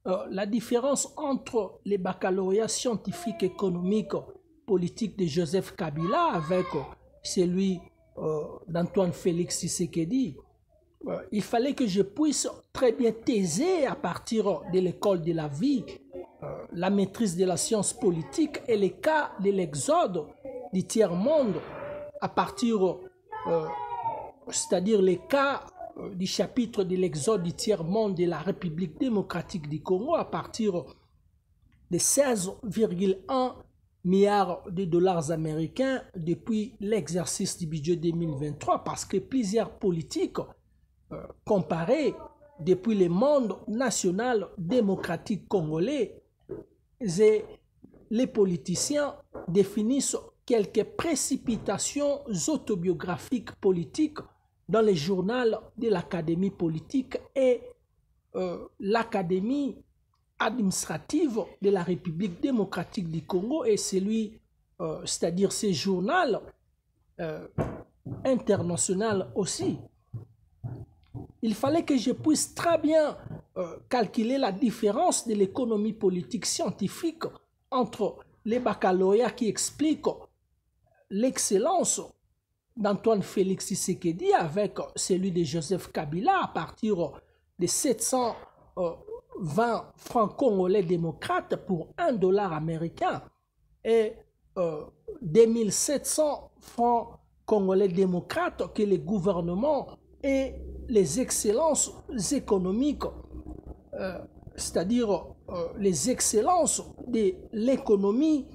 la différence entre les baccalauréats scientifiques, économiques, politiques de Joseph Kabila avec celui d'Antoine Félix Tshisekedi, il fallait que je puisse très bien thèser à partir de l'école de la vie, la maîtrise de la science politique et les cas de l'exode du tiers-monde à partir, c'est-à-dire les cas du chapitre de l'exode du tiers-monde de la République démocratique du Congo à partir de 16,1 milliards de dollars américains depuis l'exercice du budget 2023 parce que plusieurs politiques comparées depuis le monde national démocratique congolais et les politiciens définissent quelques précipitations autobiographiques politiques dans le journal de l'Académie politique et l'Académie administrative de la République démocratique du Congo et celui, c'est-à-dire ce journal international aussi. Il fallait que je puisse très bien calculer la différence de l'économie politique scientifique entre les baccalauréats qui expliquent l'excellence d'Antoine Félix Tshisekedi avec celui de Joseph Kabila à partir de 720 francs congolais démocrates pour $1 américain et 2700 francs congolais démocrates que le gouvernement et les excellences économiques, c'est-à-dire les excellences de l'économie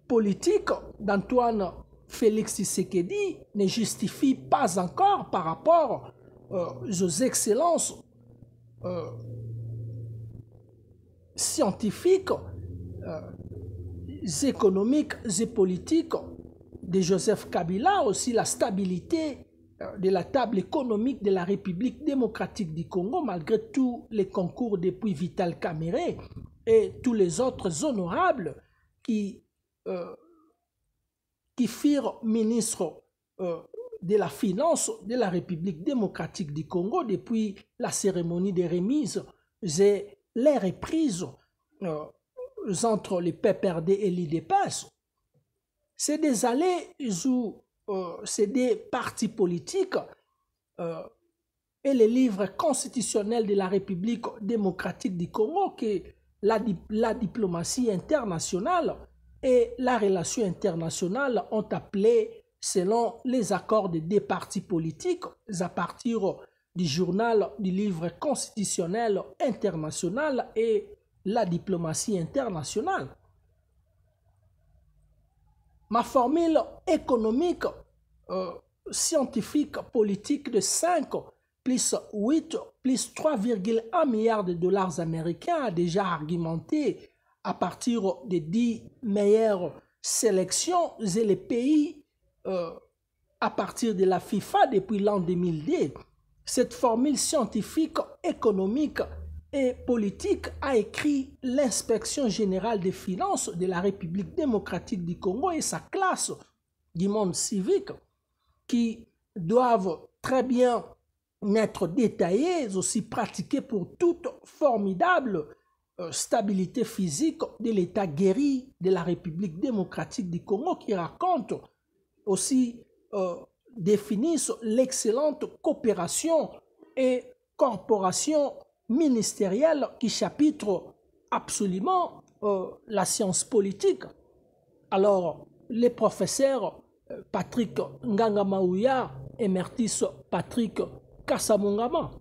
politique d'Antoine Félix Tshisekedi ne justifie pas encore par rapport aux excellences scientifiques, économiques et politiques de Joseph Kabila, aussi la stabilité de la table économique de la République démocratique du Congo, malgré tous les concours depuis Vital Kamerhe et tous les autres honorables qui firent ministre de la Finance de la République démocratique du Congo depuis la cérémonie de remise et les reprises entre les PPRD et l'IDPS. C'est des allées où c'est des partis politiques et les livres constitutionnels de la République démocratique du Congo que la diplomatie internationale et la relation internationale ont appelé selon les accords des deux partis politiques à partir du journal du livre constitutionnel international et la diplomatie internationale. Ma formule économique, scientifique, politique de 5 plus 8 plus 3,1 milliards de dollars américains a déjà argumenté à partir des 10 meilleures sélections et les pays à partir de la FIFA depuis l'an 2002. Cette formule scientifique, économique et politique a écrit l'inspection générale des finances de la République démocratique du Congo et sa classe du monde civique qui doivent très bien être détaillées, aussi pratiquées pour toute formidable stabilité physique de l'État guéri de la République démocratique du Congo qui raconte aussi, définissent l'excellente coopération et corporation ministérielle qui chapitre absolument la science politique. Alors, les professeurs Patrick Nganga Maouya et Mertis Patrick Kassamongama